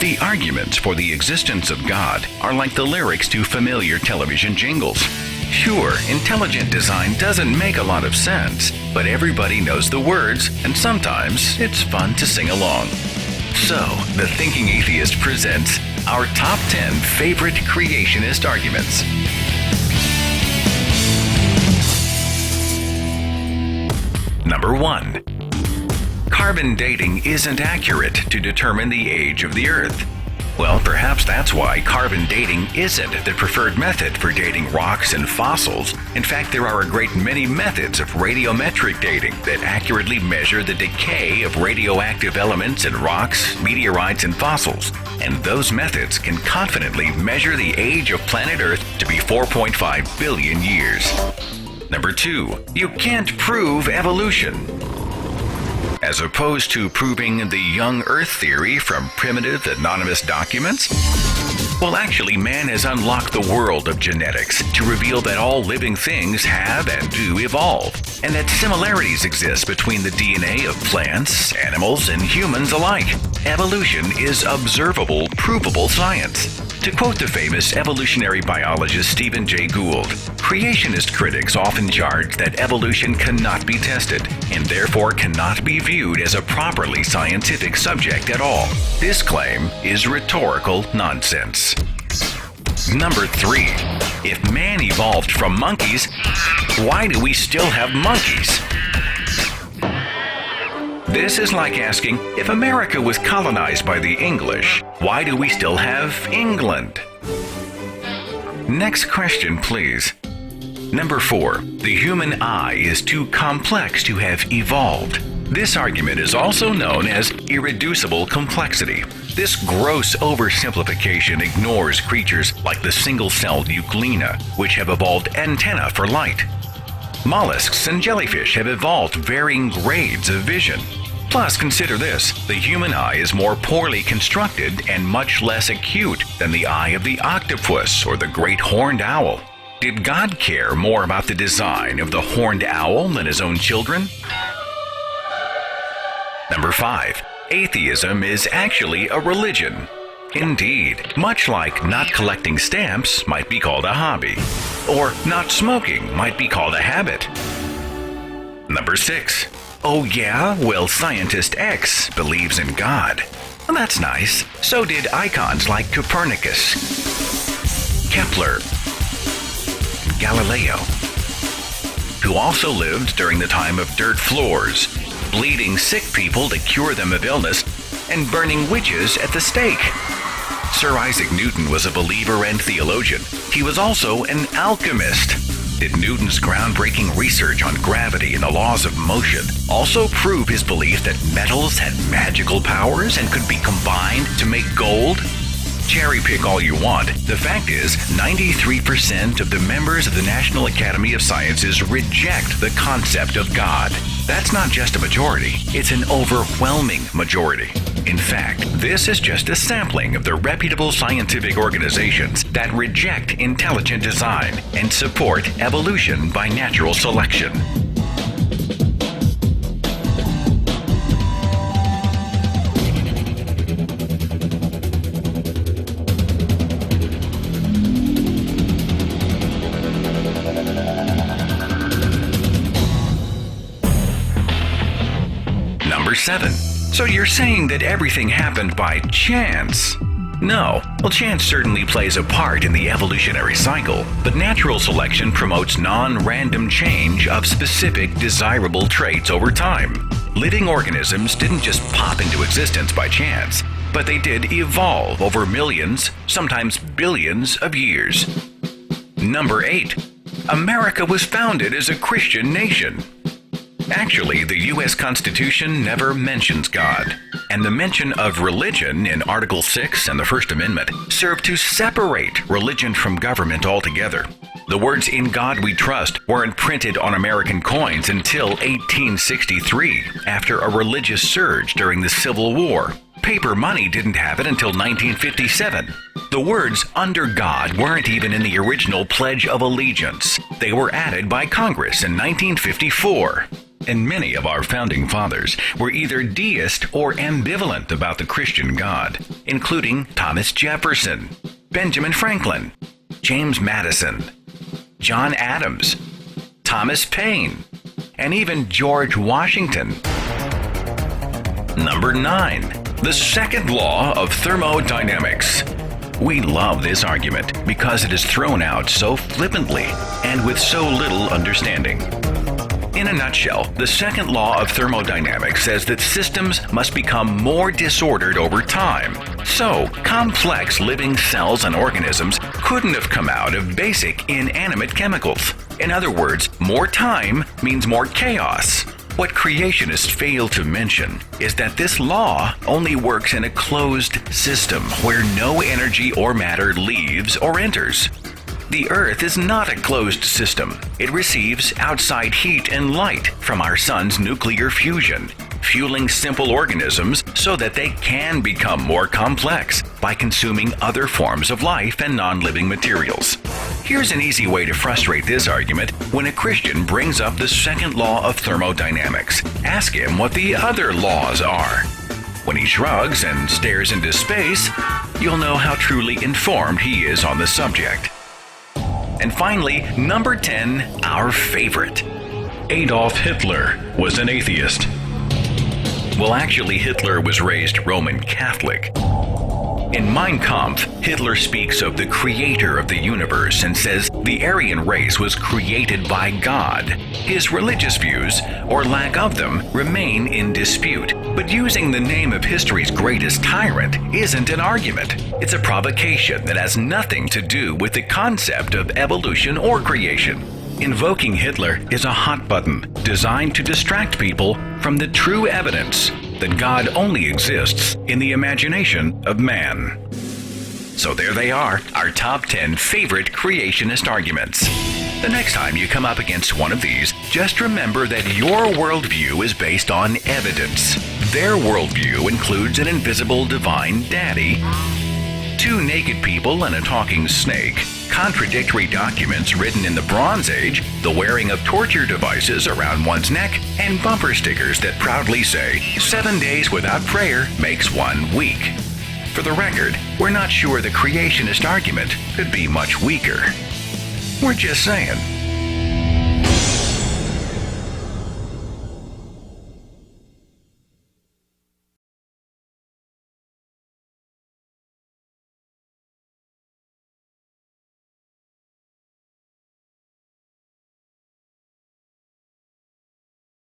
The arguments for the existence of God are like the lyrics to familiar television jingles. Sure, intelligent design doesn't make a lot of sense, but everybody knows the words, and sometimes it's fun to sing along. So, the Thinking Atheist presents our top 10 favorite creationist arguments. Number 1. Carbon dating isn't accurate to determine the age of the Earth. Well, perhaps that's why carbon dating isn't the preferred method for dating rocks and fossils. In fact, there are a great many methods of radiometric dating that accurately measure the decay of radioactive elements in rocks, meteorites, and fossils. And those methods can confidently measure the age of planet Earth to be 4.5 billion years. Number 2. You can't prove evolution. As opposed to proving the young Earth theory from primitive anonymous documents? Well, actually, man has unlocked the world of genetics to reveal that all living things have and do evolve, and that similarities exist between the DNA of plants, animals, and humans alike. Evolution is observable, provable science. To quote the famous evolutionary biologist Stephen Jay Gould, creationist critics often charge that evolution cannot be tested and therefore cannot be viewed as a properly scientific subject at all. This claim is rhetorical nonsense. Number 3. If man evolved from monkeys, why do we still have monkeys? This is like asking, if America was colonized by the English, why do we still have England? Next question, please. Number 4. The human eye is too complex to have evolved. This argument is also known as irreducible complexity. This gross oversimplification ignores creatures like the single-celled Euglena, which have evolved antennae for light. Mollusks and jellyfish have evolved varying grades of vision. Plus, consider this, the human eye is more poorly constructed and much less acute than the eye of the octopus or the great horned owl. Did God care more about the design of the horned owl than his own children? Number 5. Atheism is actually a religion. Indeed, much like not collecting stamps might be called a hobby, or not smoking might be called a habit. Number 6. Oh yeah? Well, scientist X believes in God. Well, that's nice. So did icons like Copernicus, Kepler, and Galileo, who also lived during the time of dirt floors, bleeding sick people to cure them of illness, and burning witches at the stake. Sir Isaac Newton was a believer and theologian. He was also an alchemist. Did Newton's groundbreaking research on gravity and the laws of motion also prove his belief that metals had magical powers and could be combined to make gold? Cherry pick all you want. The fact is, 93% of the members of the National Academy of Sciences reject the concept of God. That's not just a majority, it's an overwhelming majority. In fact, this is just a sampling of the reputable scientific organizations that reject intelligent design and support evolution by natural selection. Number 7. So you're saying that everything happened by chance? No. Well, chance certainly plays a part in the evolutionary cycle, but natural selection promotes non-random change of specific desirable traits over time. Living organisms didn't just pop into existence by chance, but they did evolve over millions, sometimes billions of years. Number 8. America was founded as a Christian nation. Actually, the U.S. Constitution never mentions God, and the mention of religion in Article 6 and the First Amendment serve to separate religion from government altogether. The words "In God We Trust" weren't printed on American coins until 1863, after a religious surge during the Civil War. Paper money didn't have it until 1957. The words "under God" weren't even in the original Pledge of Allegiance. They were added by Congress in 1954. and many of our founding fathers were either deist or ambivalent about the Christian God, including Thomas Jefferson, Benjamin Franklin, James Madison, John Adams, Thomas Paine, and even George Washington. Number 9. The second law of thermodynamics. We love this argument because it is thrown out so flippantly and with so little understanding. In a nutshell, the second law of thermodynamics says that systems must become more disordered over time. So, complex living cells and organisms couldn't have come out of basic inanimate chemicals. In other words, more time means more chaos. What creationists fail to mention is that this law only works in a closed system where no energy or matter leaves or enters. The Earth is not a closed system. It receives outside heat and light from our sun's nuclear fusion, fueling simple organisms so that they can become more complex by consuming other forms of life and non-living materials. Here's an easy way to frustrate this argument when a Christian brings up the second law of thermodynamics. Ask him what the other laws are. When he shrugs and stares into space, you'll know how truly informed he is on the subject. And finally, number 10, our favorite. Adolf Hitler was an atheist. Well, actually, Hitler was raised Roman Catholic. In Mein Kampf, Hitler speaks of the creator of the universe and says the Aryan race was created by God. His religious views, or lack of them, remain in dispute. But using the name of history's greatest tyrant isn't an argument. It's a provocation that has nothing to do with the concept of evolution or creation. Invoking Hitler is a hot button designed to distract people from the true evidence that God only exists in the imagination of man. So there they are, our top 10 favorite creationist arguments. The next time you come up against one of these, just remember that your worldview is based on evidence. Their worldview includes an invisible divine daddy, 2 naked people and a talking snake, contradictory documents written in the Bronze Age, the wearing of torture devices around one's neck, and bumper stickers that proudly say, 7 days without prayer makes 1 week. For the record, we're not sure the creationist argument could be much weaker. We're just saying.